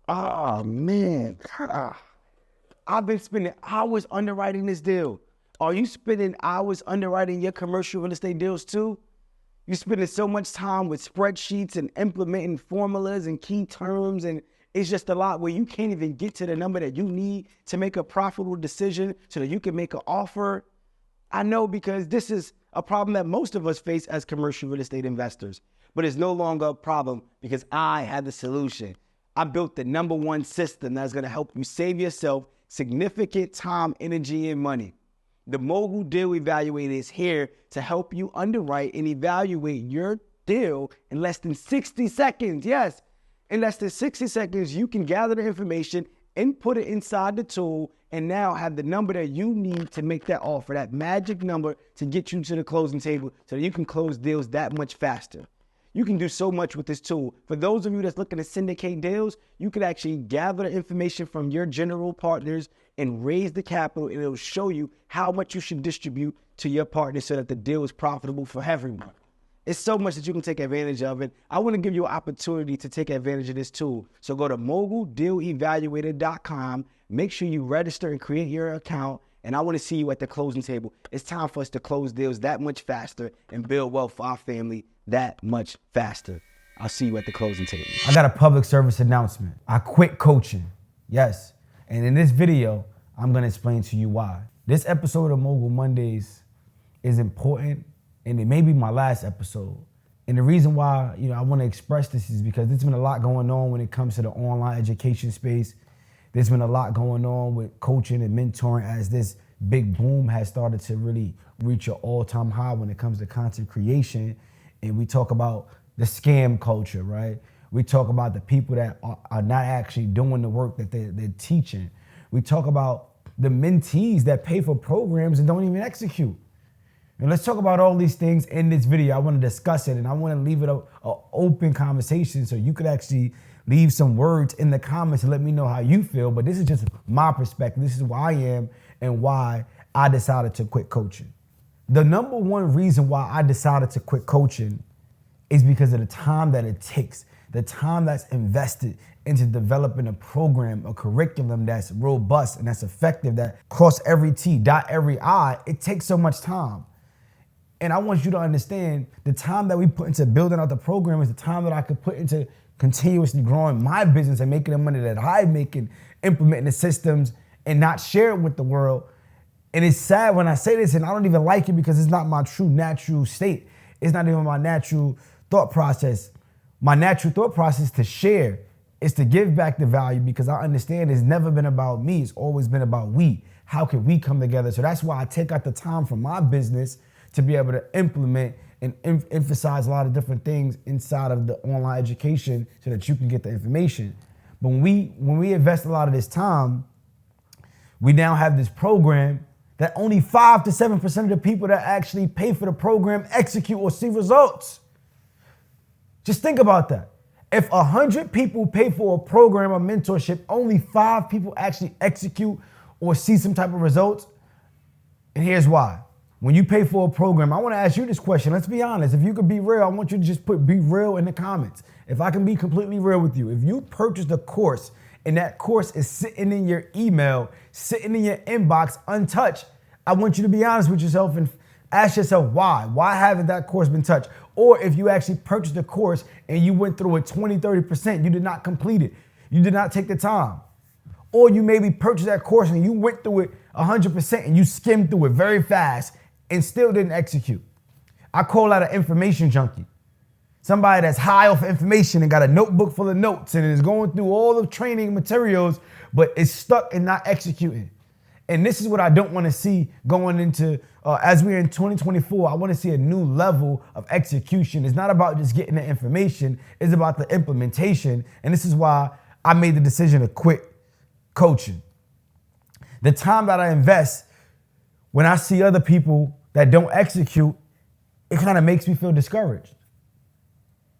Oh man, I've been spending hours underwriting this deal. Are you spending hours underwriting your commercial real estate deals too? You're spending so much time with spreadsheets and implementing formulas and key terms, and it's just a lot where you can't even get to the number that you need to make a profitable decision so that you can make an offer. I know because this is a problem that most of us face as commercial real estate investors, but it's no longer a problem because I had the solution. I built the number one system that's going to help you save yourself significant time, energy, and money. The Mogul Deal Evaluator is here to help you underwrite and evaluate your deal in less than 60 seconds. Yes, in less than 60 seconds, you can gather the information, input it inside the tool, and now have the number that you need to make that offer, that magic number to get you to the closing table so that you can close deals that much faster. You can do so much with this tool. For those of you that's looking to syndicate deals, you can actually gather the information from your general partners and raise the capital, and it'll show you how much you should distribute to your partner so that the deal is profitable for everyone. It's so much that you can take advantage of it. I want to give you an opportunity to take advantage of this tool. So go to moguldealevaluator.com. Make sure you register and create your account. And I want to see you at the closing table. It's time for us to close deals that much faster and build wealth for our family that much faster. I'll see you at the closing table. I got a public service announcement. I quit coaching. Yes. And in this video, I'm going to explain to you why. This episode of Mogul Mondays is important, and it may be my last episode. And the reason why, I want to express this is because there's been a lot going on when it comes to the online education space. There's been a lot going on with coaching and mentoring as this big boom has started to really reach an all-time high when it comes to content creation. And we talk about the scam culture, right? We talk about the people that are not actually doing the work that they're teaching. We talk about the mentees that pay for programs and don't even execute. And let's talk about all these things in this video. I want to discuss it, and I want to leave it an open conversation so you could actually leave some words in the comments and let me know how you feel. But this is just my perspective. This is where I am and why I decided to quit coaching. The number one reason why I decided to quit coaching is because of the time that it takes, the time that's invested into developing a program, a curriculum that's robust and that's effective, that cross every T, dot every I. It takes so much time. And I want you to understand the time that we put into building out the program is the time that I could put into continuously growing my business and making the money that I make and implementing the systems and not share it with the world. And it's sad when I say this, and I don't even like it because it's not my true natural state. It's not even my natural thought process. My natural thought process is to share. It's to give back the value because I understand it's never been about me. It's always been about we. How can we come together? So that's why I take out the time from my business to be able to implement and emphasize a lot of different things inside of the online education so that you can get the information. But when we invest a lot of this time, we now have this program that only 5 to 7% of the people that actually pay for the program execute or see results. Just think about that. If 100 people pay for a program or mentorship, only 5 people actually execute or see some type of results. And here's why. When you pay for a program, I want to ask you this question. Let's be honest. If you could be real, I want you to just put be real in the comments. If I can be completely real with you, if you purchased a course and that course is sitting in your email, sitting in your inbox untouched, I want you to be honest with yourself and ask yourself why. Why haven't that course been touched? Or if you actually purchased a course and you went through it 20, 30%, you did not complete it. You did not take the time. Or you maybe purchased that course and you went through it 100% and you skimmed through it very fast and still didn't execute. I call that an information junkie. Somebody that's high off information and got a notebook full of notes and is going through all the training materials, but is stuck and not executing. And this is what I don't want to see going into, as we're in 2024, I want to see a new level of execution. It's not about just getting the information, it's about the implementation. And this is why I made the decision to quit coaching. The time that I invest, when I see other people that don't execute, it kind of makes me feel discouraged.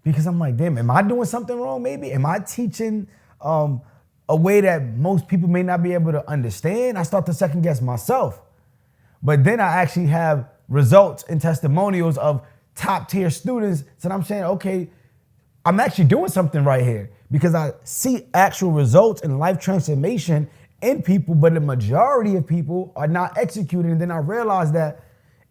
Because I'm like, damn, am I doing something wrong maybe? Am I teaching a way that most people may not be able to understand? I start to second guess myself. But then I actually have results and testimonials of top tier students. So I'm saying, okay, I'm actually doing something right here because I see actual results and life transformation in people, but the majority of people are not executing. And then I realized that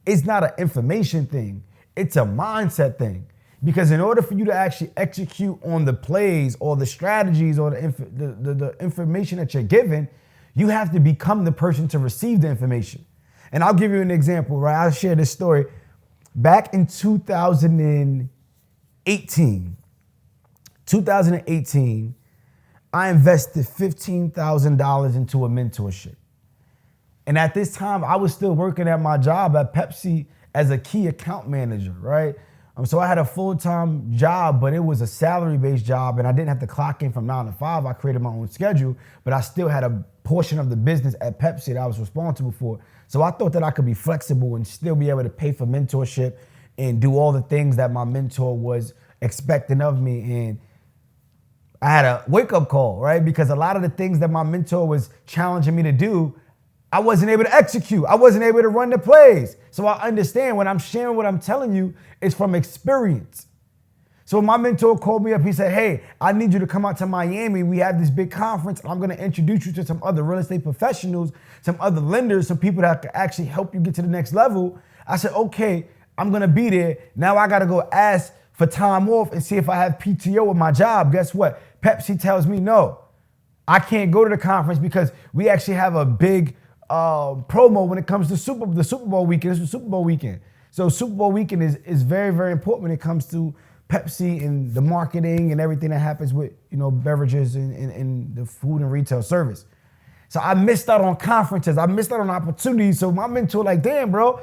it's not an information thing, it's a mindset thing. Because in order for you to actually execute on the plays or the strategies or the information that you're given, you have to become the person to receive the information. And I'll give you an example, right? I'll share this story. Back in 2018, I invested $15,000 into a mentorship. And at this time, I was still working at my job at Pepsi as a key account manager, right? So I had a full-time job, but it was a salary-based job, and I didn't have to clock in from 9 to 5. I created my own schedule, but I still had a portion of the business at Pepsi that I was responsible for. So I thought that I could be flexible and still be able to pay for mentorship and do all the things that my mentor was expecting of me. And I had a wake-up call, right? Because a lot of the things that my mentor was challenging me to do, I wasn't able to execute. I wasn't able to run the plays. So I understand when I'm sharing what I'm telling you, it's from experience. So when my mentor called me up, he said, hey, I need you to come out to Miami. We have this big conference. I'm going to introduce you to some other real estate professionals, some other lenders, some people that can actually help you get to the next level. I said, okay, I'm going to be there. Now I got to go ask for time off and see if I have PTO with my job. Guess what? Pepsi tells me no. I can't go to the conference because we actually have a big promo when it comes to the Super Bowl weekend. It's the Super Bowl weekend. So Super Bowl weekend is very, very important when it comes to Pepsi and the marketing and everything that happens with, beverages and the food and retail service. So I missed out on conferences. I missed out on opportunities. So my mentor like, damn, bro,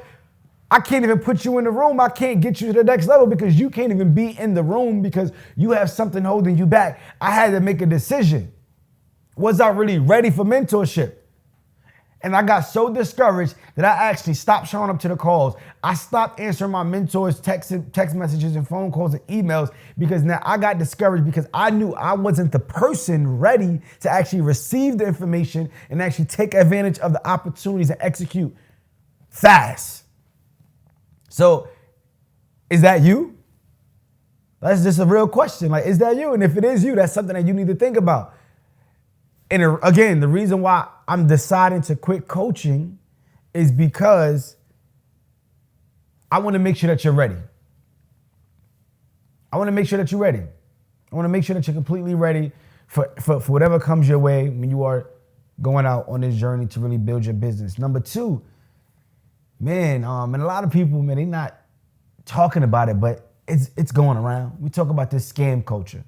I can't even put you in the room. I can't get you to the next level because you can't even be in the room because you have something holding you back. I had to make a decision. Was I really ready for mentorship? And I got so discouraged that I actually stopped showing up to the calls. I stopped answering my mentor's text messages and phone calls and emails because now I got discouraged because I knew I wasn't the person ready to actually receive the information and actually take advantage of the opportunities and execute fast. So is that you? That's just a real question. Like, is that you? And if it is you, that's something that you need to think about. And again, the reason why I'm deciding to quit coaching is because I want to make sure that you're ready. I want to make sure that you're ready. I want to make sure that you're completely ready for whatever comes your way when you are going out on this journey to really build your business. Number two, man, and a lot of people, man, they're not talking about it, but it's going around. We talk about this scam culture.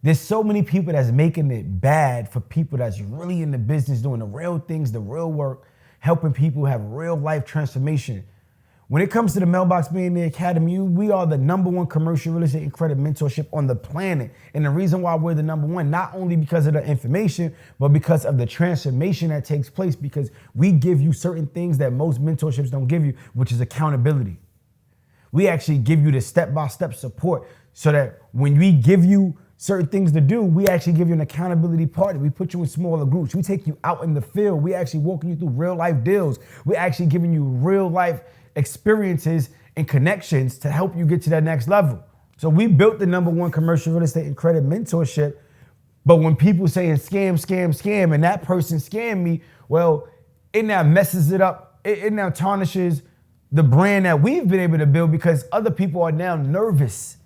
There's so many people that's making it bad for people that's really in the business, doing the real things, the real work, helping people have real life transformation. When it comes to the Mailbox Millionaire Academy, we are the #1 commercial real estate and credit mentorship on the planet. And the reason why we're the #1, not only because of the information, but because of the transformation that takes place, because we give you certain things that most mentorships don't give you, which is accountability. We actually give you the step-by-step support so that when we give you certain things to do, we actually give you an accountability partner. We put you in smaller groups. We take you out in the field. We actually walking you through real life deals. We're actually giving you real life experiences and connections to help you get to that next level. So we built the #1 commercial real estate and credit mentorship. But when people saying scam, and that person scammed me, well, it now messes it up. It now tarnishes the brand that we've been able to build because other people are now nervous.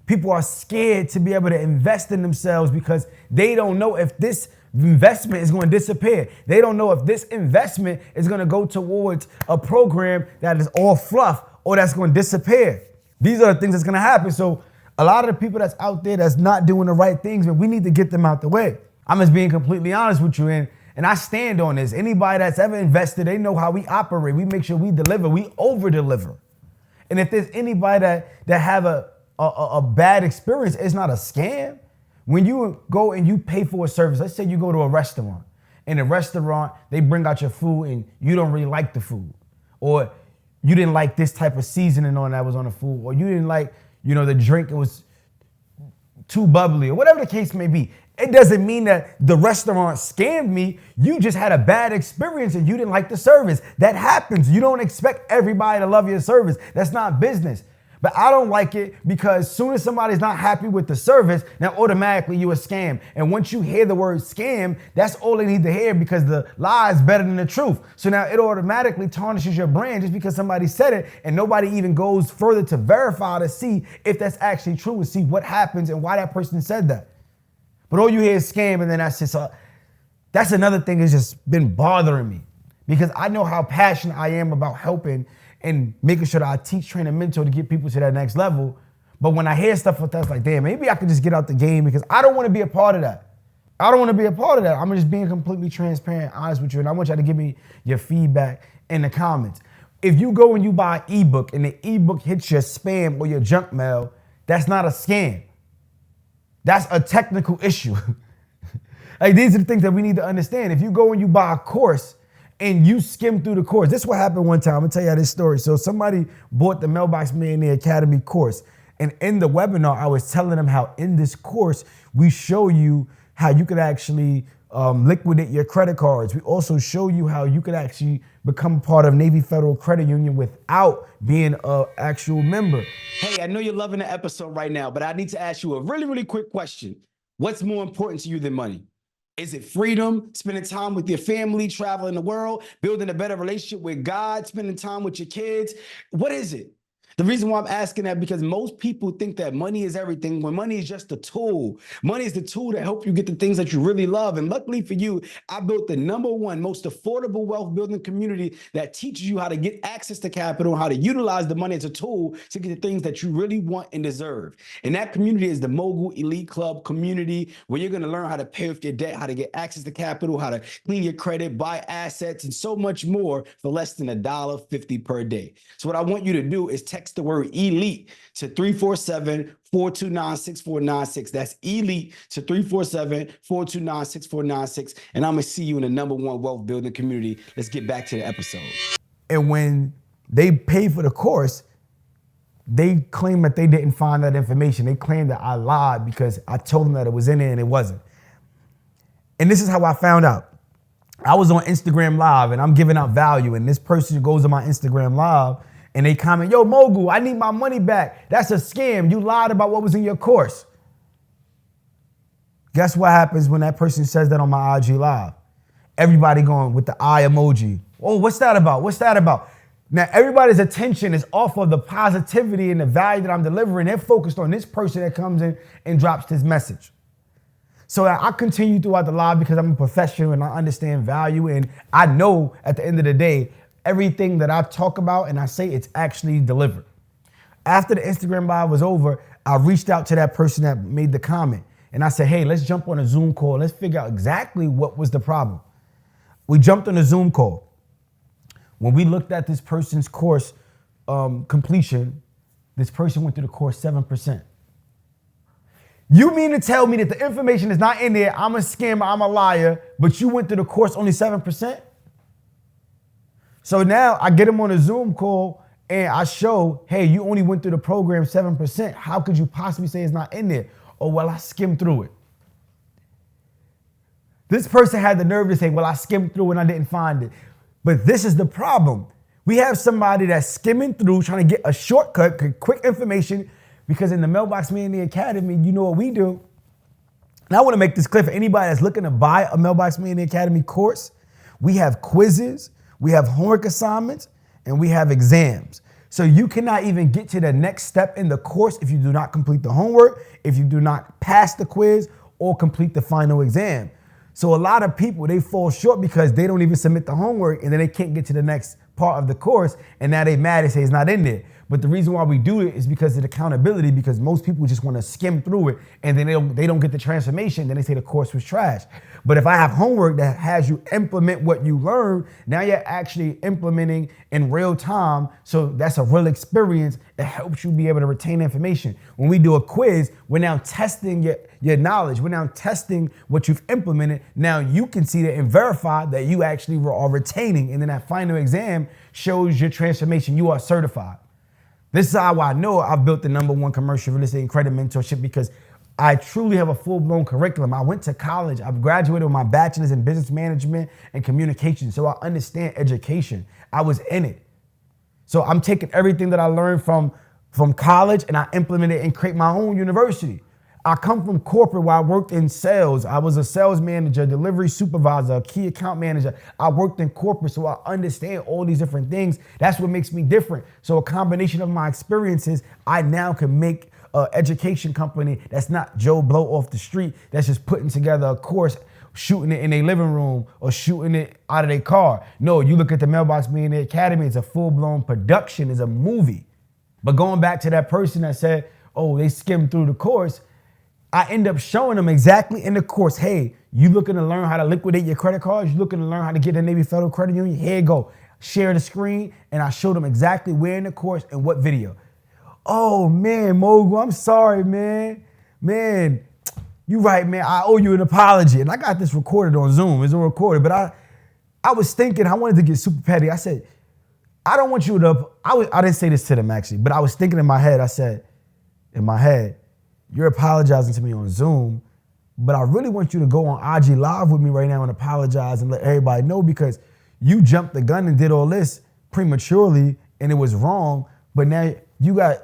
People are scared to be able to invest in themselves because they don't know if this investment is going to disappear. They don't know if this investment is going to go towards a program that is all fluff or that's going to disappear. These are the things that's going to happen. So a lot of the people that's out there that's not doing the right things, man, we need to get them out the way. I'm just being completely honest with you, and I stand on this. Anybody that's ever invested, they know how we operate. We make sure we deliver. We over-deliver. And if there's anybody that have a bad experience, it's not a scam. When you go and you pay for a service, let's say you go to a restaurant. In a restaurant, they bring out your food and you don't really like the food. Or you didn't like this type of seasoning on that was on the food. Or you didn't like, the drink, it was too bubbly, or whatever the case may be. It doesn't mean that the restaurant scammed me. You just had a bad experience and you didn't like the service. That happens. You don't expect everybody to love your service. That's not business. But I don't like it because as soon as somebody's not happy with the service, now automatically you a scam. And once you hear the word scam, that's all they need to hear because the lie is better than the truth. So now it automatically tarnishes your brand just because somebody said it and nobody even goes further to verify to see if that's actually true and see what happens and why that person said that. But all you hear is scam, and then that's just that's another thing that's just been bothering me because I know how passionate I am about helping and making sure that I teach, train, and mentor to get people to that next level. But when I hear stuff like that, it's like, damn, maybe I could just get out the game because I don't want to be a part of that. I don't want to be a part of that. I'm just being completely transparent, honest with you, and I want y'all to give me your feedback in the comments. If you go and you buy an ebook and the ebook hits your spam or your junk mail, that's not a scam. That's a technical issue. Like, these are the things that we need to understand. If you go and you buy a course and you skim through the course, this is what happened one time. I'm gonna tell you this story. So somebody bought the Mailbox Millionaire Academy course. And in the webinar, I was telling them how in this course, we show you how you could actually liquidate your credit cards. We also show you how you could actually become part of Navy Federal Credit Union without being an actual member. Hey, I know you're loving the episode right now, but I need to ask you a really, really quick question. What's more important to you than money? Is it freedom, spending time with your family, traveling the world, building a better relationship with God, spending time with your kids? What is it? The reason why I'm asking that because most people think that money is everything when money is just a tool. Money is the tool to help you get the things that you really love. And luckily for you, I built the #1 most affordable wealth building community that teaches you how to get access to capital, how to utilize the money as a tool to get the things that you really want and deserve. And that community is the Mogul Elite Club community where you're going to learn how to pay off your debt, how to get access to capital, how to clean your credit, buy assets, and so much more for less than $1.50 per day. So what I want you to do is text the word ELITE to 347-429-6496. That's ELITE to 347-429-6496. And I'm going to see you in the #1 wealth building community. Let's get back to the episode. And when they pay for the course, they claim that they didn't find that information. They claim that I lied because I told them that it was in there and it wasn't. And this is how I found out. I was on Instagram Live and I'm giving out value, and this person goes to my Instagram Live and they comment, yo, Mogul, I need my money back. That's a scam. You lied about what was in your course. Guess what happens when that person says that on my IG Live? Everybody going with the eye emoji. Oh, what's that about? What's that about? Now, everybody's attention is off of the positivity and the value that I'm delivering. They're focused on this person that comes in and drops this message. So I continue throughout the live because I'm a professional and I understand value. And I know at the end of the day, everything that I talk about and I say, it's actually delivered. After the Instagram Live was over, I reached out to that person that made the comment. And I said, hey, let's jump on a Zoom call. Let's figure out exactly what was the problem. We jumped on a Zoom call. When we looked at this person's course completion, this person went through the course 7%. You mean to tell me that the information is not in there, I'm a scammer, I'm a liar, but you went through the course only 7%? So now I get him on a Zoom call and I show, hey, you only went through the program 7%. How could you possibly say it's not in there? Oh, well, I skimmed through it. This person had the nerve to say, well, I skimmed through and I didn't find it. But this is the problem. We have somebody that's skimming through, trying to get a shortcut, quick information, because in the Mailbox Millionaire Academy, you know what we do. And I want to make this clear for anybody that's looking to buy a Mailbox Millionaire Academy course. We have quizzes, we have homework assignments, and we have exams. So you cannot even get to the next step in the course if you do not complete the homework, if you do not pass the quiz, or complete the final exam. So a lot of people, they fall short because they don't even submit the homework and then they can't get to the next part of the course, and now they mad and say it's not in there. But the reason why we do it is because of accountability, because most people just want to skim through it and then they don't get the transformation, then they say the course was trash. But if I have homework that has you implement what you learn, now you're actually implementing in real time. So that's a real experience that helps you be able to retain information. When we do a quiz, we're now testing your knowledge. We're now testing what you've implemented. Now you can see that and verify that you actually are retaining. And then that final exam shows your transformation. You are certified. This is how I know I've built the #1 commercial real estate and credit mentorship, because I truly have a full-blown curriculum. I went to college. I've graduated with my bachelor's in business management and communication, so I understand education. I was in it. So I'm taking everything that I learned from from college and I implemented and create my own university. I come from corporate where I worked in sales. I was a sales manager, delivery supervisor, key account manager. I worked in corporate, so I understand all these different things. That's what makes me different. So a combination of my experiences, I now can make an education company that's not Joe Blow off the street, that's just putting together a course, shooting it in their living room or shooting it out of their car. No, you look at the Mailbox Millionaire Academy, it's a full-blown production, it's a movie. But going back to that person that said, oh, they skimmed through the course, I end up showing them exactly in the course, hey, you looking to learn how to liquidate your credit cards? You looking to learn how to get a Navy Federal Credit Union? Here you go. Share the screen, and I showed them exactly where in the course and what video. Oh, man, Mogul, I'm sorry, man. Man, you right, man. I owe you an apology. And I got this recorded on Zoom. It's recorded, but I was thinking, I wanted to get super petty. I said, I don't want you to, I didn't say this to them actually, but I was thinking in my head, I said, in my head, you're apologizing to me on Zoom, but I really want you to go on IG Live with me right now and apologize and let everybody know, because you jumped the gun and did all this prematurely and it was wrong, but now you got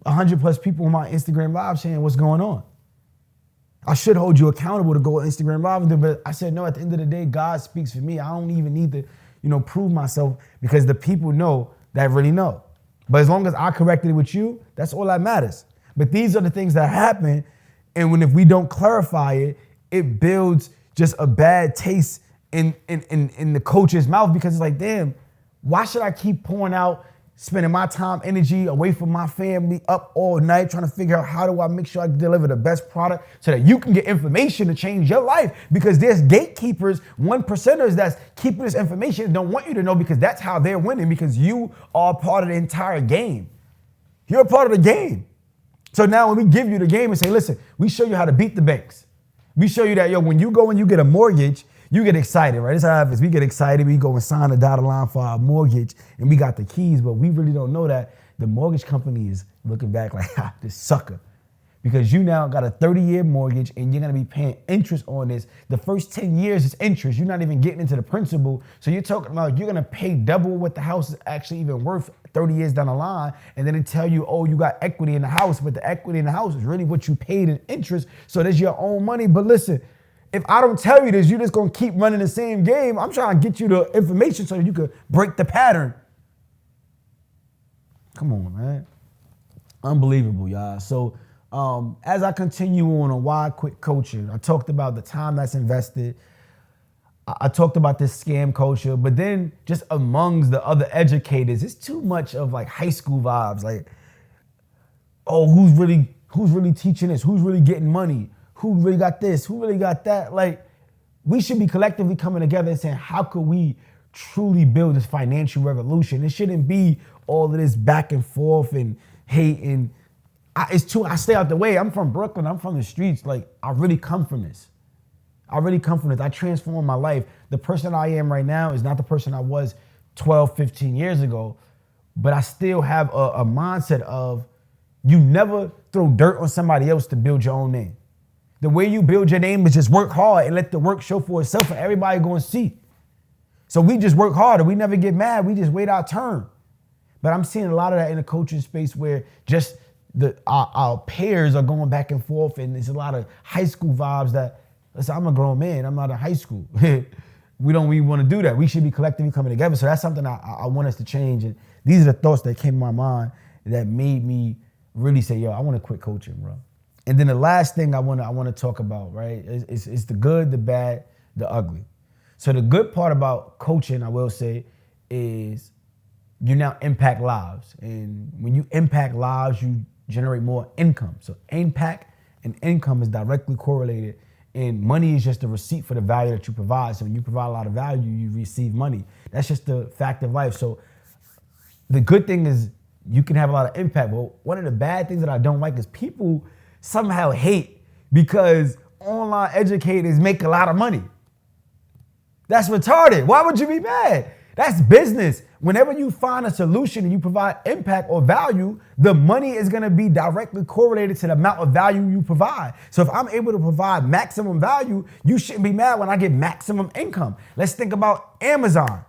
100 plus people on my Instagram Live saying what's going on. I should hold you accountable to go on Instagram Live and do, but I said, no, at the end of the day, God speaks for me. I don't even need to, prove myself, because the people know that really know. But as long as I corrected it with you, that's all that matters. But these are the things that happen, and if we don't clarify it, it builds just a bad taste in the coach's mouth, because it's like, damn, why should I keep pouring out, spending my time, energy away from my family, up all night trying to figure out how do I make sure I deliver the best product so that you can get information to change your life? Because there's gatekeepers, 1%ers that's keeping this information and don't want you to know, because that's how they're winning, because you are a part of the entire game. You're a part of the game. So now when we give you the game and say, listen, we show you how to beat the banks. We show you that, when you go and you get a mortgage, you get excited, right? This is how it happens. We get excited. We go and sign a dotted line for our mortgage, and we got the keys, but we really don't know that the mortgage company is looking back like, this sucker. Because you now got a 30-year mortgage, and you're going to be paying interest on this. The first 10 years is interest. You're not even getting into the principal. So you're talking about you're going to pay double what the house is actually even worth 30 years down the line. And then they tell you, oh, you got equity in the house, but the equity in the house is really what you paid in interest. So that's your own money. But listen, if I don't tell you this, you're just going to keep running the same game. I'm trying to get you the information so you could break the pattern. Come on, man. Unbelievable, y'all. So as I continue on why I quit coaching, I talked about the time that's invested. I talked about this scam culture, but then just amongst the other educators, it's too much of like high school vibes. Like, oh, who's really teaching this? Who's really getting money? Who really got this? Who really got that? Like, we should be collectively coming together and saying, how could we truly build this financial revolution? It shouldn't be all of this back and forth and hate and I stay out the way. I'm from Brooklyn. I'm from the streets. Like, I really come from this. I transformed my life. The person I am right now is not the person I was 12, 15 years ago, but I still have a mindset of you never throw dirt on somebody else to build your own name. The way you build your name is just work hard and let the work show for itself, and everybody going to see. So we just work harder. We never get mad. We just wait our turn. But I'm seeing a lot of that in the coaching space where just our peers are going back and forth, and there's a lot of high school vibes that, listen, I'm a grown man. I'm not in high school. We don't even want to do that. We should be collectively coming together. So that's something I want us to change. And these are the thoughts that came to my mind that made me really say, yo, I want to quit coaching, bro. And then the last thing I want to talk about, right, is the good, the bad, the ugly. So the good part about coaching, I will say, is you now impact lives. And when you impact lives, you generate more income. So impact and income is directly correlated, and money is just a receipt for the value that you provide. So when you provide a lot of value, you receive money. That's just the fact of life. So the good thing is you can have a lot of impact. But one of the bad things that I don't like is people somehow hate because online educators make a lot of money. That's retarded. Why would you be mad? That's business. Whenever you find a solution and you provide impact or value, the money is going to be directly correlated to the amount of value you provide. So if I'm able to provide maximum value, you shouldn't be mad when I get maximum income. Let's think about Amazon.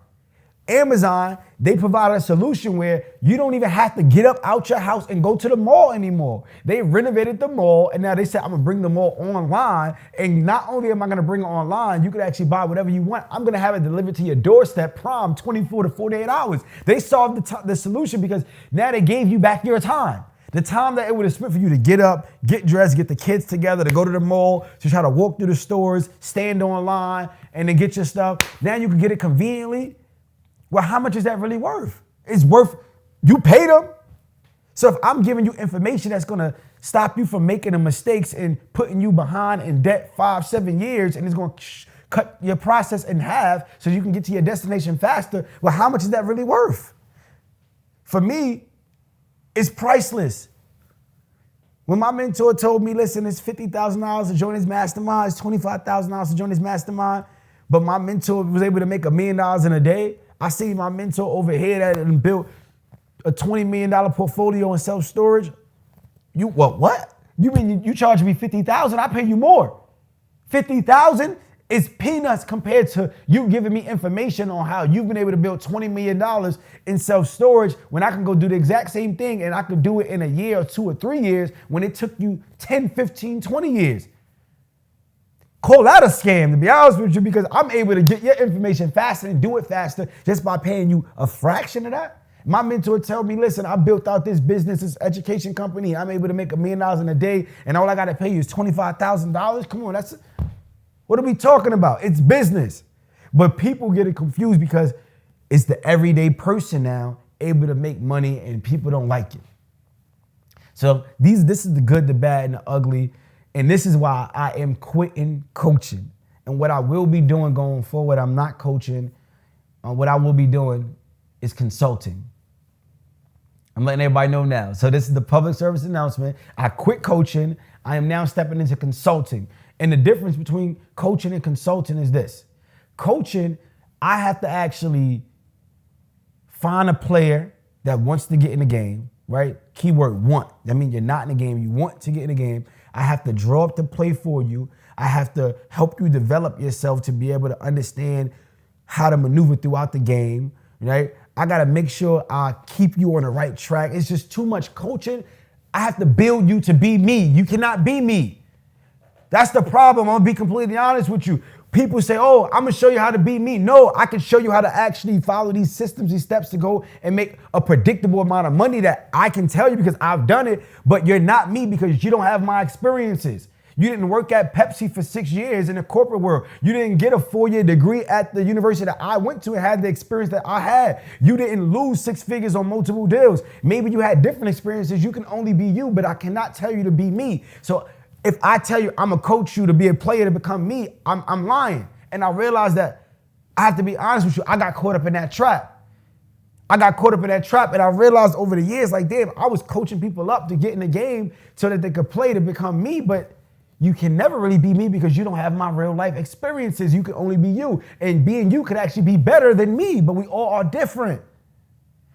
Amazon, they provide a solution where you don't even have to get up out your house and go to the mall anymore. They renovated the mall, and now they said, I'm gonna bring the mall online. And not only am I gonna bring it online, you can actually buy whatever you want. I'm gonna have it delivered to your doorstep, prompt 24 to 48 hours. They solved the solution because now they gave you back your time. The time that it would have spent for you to get up, get dressed, get the kids together, to go to the mall, to try to walk through the stores, stand online, and then get your stuff. Now you can get it conveniently. Well, how much is that really worth? It's worth, you paid them. So if I'm giving you information that's gonna stop you from making the mistakes and putting you behind in debt 5-7 years, and it's gonna cut your process in half so you can get to your destination faster, well, how much is that really worth? For me, it's priceless. When my mentor told me, listen, it's $50,000 to join his mastermind, it's $25,000 to join his mastermind, but my mentor was able to make $1 million in a day. I see my mentor over here that and built a $20 million portfolio in self-storage. You what? You mean you charge me $50,000? I pay you more. $50,000 is peanuts compared to you giving me information on how you've been able to build $20 million in self-storage when I can go do the exact same thing and I could do it in a year or 2 or 3 years when it took you 10, 15, 20 years. Call that a scam, to be honest with you, because I'm able to get your information faster and do it faster just by paying you a fraction of that. My mentor told me, listen, I built out this business, this education company. I'm able to make $1 million in a day, and all I got to pay you is $25,000. Come on, what are we talking about? It's business. But people get it confused because it's the everyday person now able to make money, and people don't like it. So this is the good, the bad, and the ugly. And this is why I am quitting coaching. And what I will be doing going forward, I'm not coaching. What I will be doing is consulting. I'm letting everybody know now. So this is the public service announcement. I quit coaching. I am now stepping into consulting. And the difference between coaching and consulting is this. Coaching, I have to actually find a player that wants to get in the game, right? Keyword want. That means you're not in the game. You want to get in the game. I have to draw up the play for you. I have to help you develop yourself to be able to understand how to maneuver throughout the game, right? I got to make sure I keep you on the right track. It's just too much coaching. I have to build you to be me. You cannot be me. That's the problem. I'm going to be completely honest with you. People say, oh, I'm going to show you how to be me. No, I can show you how to actually follow these systems, these steps to go and make a predictable amount of money that I can tell you because I've done it, but you're not me because you don't have my experiences. You didn't work at Pepsi for 6 years in the corporate world. You didn't get a 4-year degree at the university that I went to and had the experience that I had. You didn't lose 6 figures on multiple deals. Maybe you had different experiences. You can only be you, but I cannot tell you to be me. So if I tell you I'm gonna coach you to be a player to become me, I'm lying. And I realized that I have to be honest with you, I got caught up in that trap. And I realized over the years, like, damn, I was coaching people up to get in the game so that they could play to become me, but you can never really be me because you don't have my real life experiences. You can only be you. And being you could actually be better than me, but we all are different.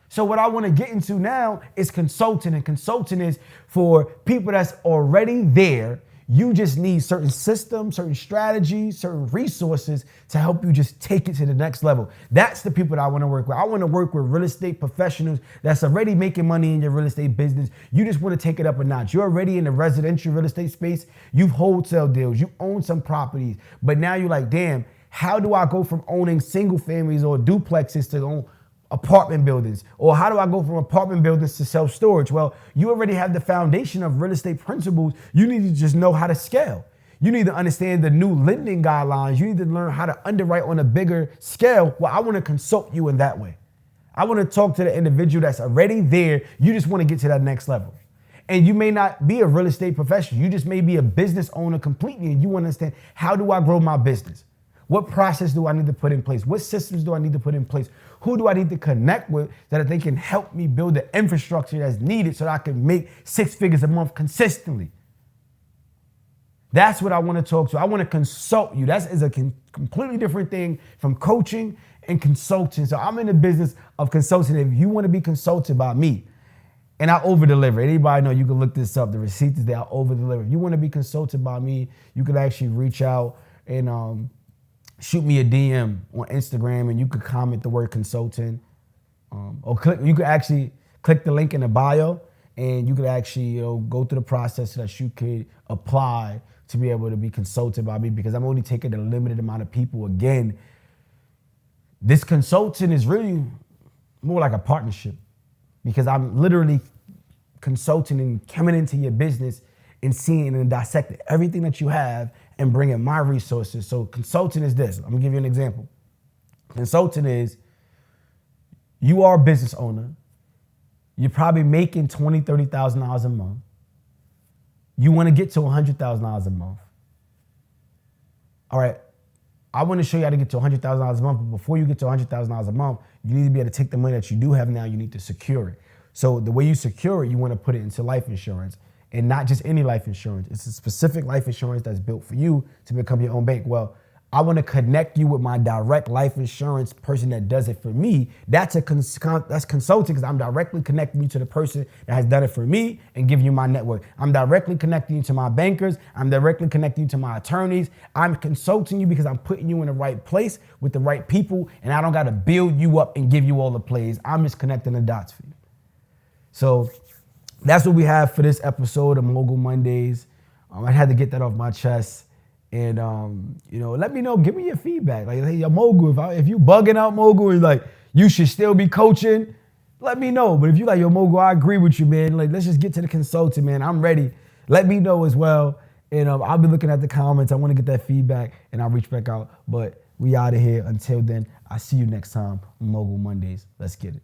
So what I want to get into now is consulting, and consulting is for people that's already there. You just need certain systems, certain strategies, certain resources to help you just take it to the next level. That's the people that I want to work with. I want to work with real estate professionals that's already making money in your real estate business. You just want to take it up a notch. You're already in the residential real estate space. You've wholesale deals. You own some properties. But now you're like, damn, how do I go from owning single families or duplexes to own apartment buildings? Or how do I go from apartment buildings to self-storage? Well, you already have the foundation of real estate principles. You need to just know how to scale. You need to understand the new lending guidelines. You need to learn how to underwrite on a bigger scale. Well, I want to consult you in that way. I want to talk to the individual that's already there. You just want to get to that next level. And you may not be a real estate professional. You just may be a business owner completely, and you want to understand, how do I grow my business? What process do I need to put in place? What systems do I need to put in place? Who do I need to connect with so that they can help me build the infrastructure that's needed so that I can make 6 figures a month consistently? That's what I want to talk to. I want to consult you. That is a completely different thing from coaching and consulting. So I'm in the business of consulting. If you want to be consulted by me, and I over-deliver. Anybody know, you can look this up. The receipt is there. I over-deliver. If you want to be consulted by me, you can actually reach out and shoot me a DM on Instagram and you could comment the word consulting. You could actually click the link in the bio and you could actually go through the process so that you could apply to be able to be consulted by me, because I'm only taking a limited amount of people. Again, this consulting is really more like a partnership, because I'm literally consulting and coming into your business and seeing and dissecting everything that you have and bringing my resources. So consulting is this. I'm gonna give you an example. Consulting is, you are a business owner. You're probably making $20,000, $30,000 a month. You want to get to $100,000 a month. All right, I want to show you how to get to $100,000 a month, but before you get to $100,000 a month, you need to be able to take the money that you do have now, you need to secure it. So the way you secure it, you want to put it into life insurance, and not just any life insurance. It's a specific life insurance that's built for you to become your own bank. Well, I want to connect you with my direct life insurance person that does it for me. That's consulting, because I'm directly connecting you to the person that has done it for me and give you my network. I'm directly connecting you to my bankers. I'm directly connecting you to my attorneys. I'm consulting you because I'm putting you in the right place with the right people, and I don't got to build you up and give you all the plays. I'm just connecting the dots for you. So that's what we have for this episode of Mogul Mondays. I had to get that off my chest. And, let me know, give me your feedback. Like, hey, Mogul, if you bugging out, Mogul, and like, you should still be coaching, let me know. But if you like, Mogul, I agree with you, man. Like, let's just get to the consulting, man. I'm ready. Let me know as well. And I'll be looking at the comments. I want to get that feedback, and I'll reach back out. But we out of here. Until then, I'll see you next time on Mogul Mondays. Let's get it.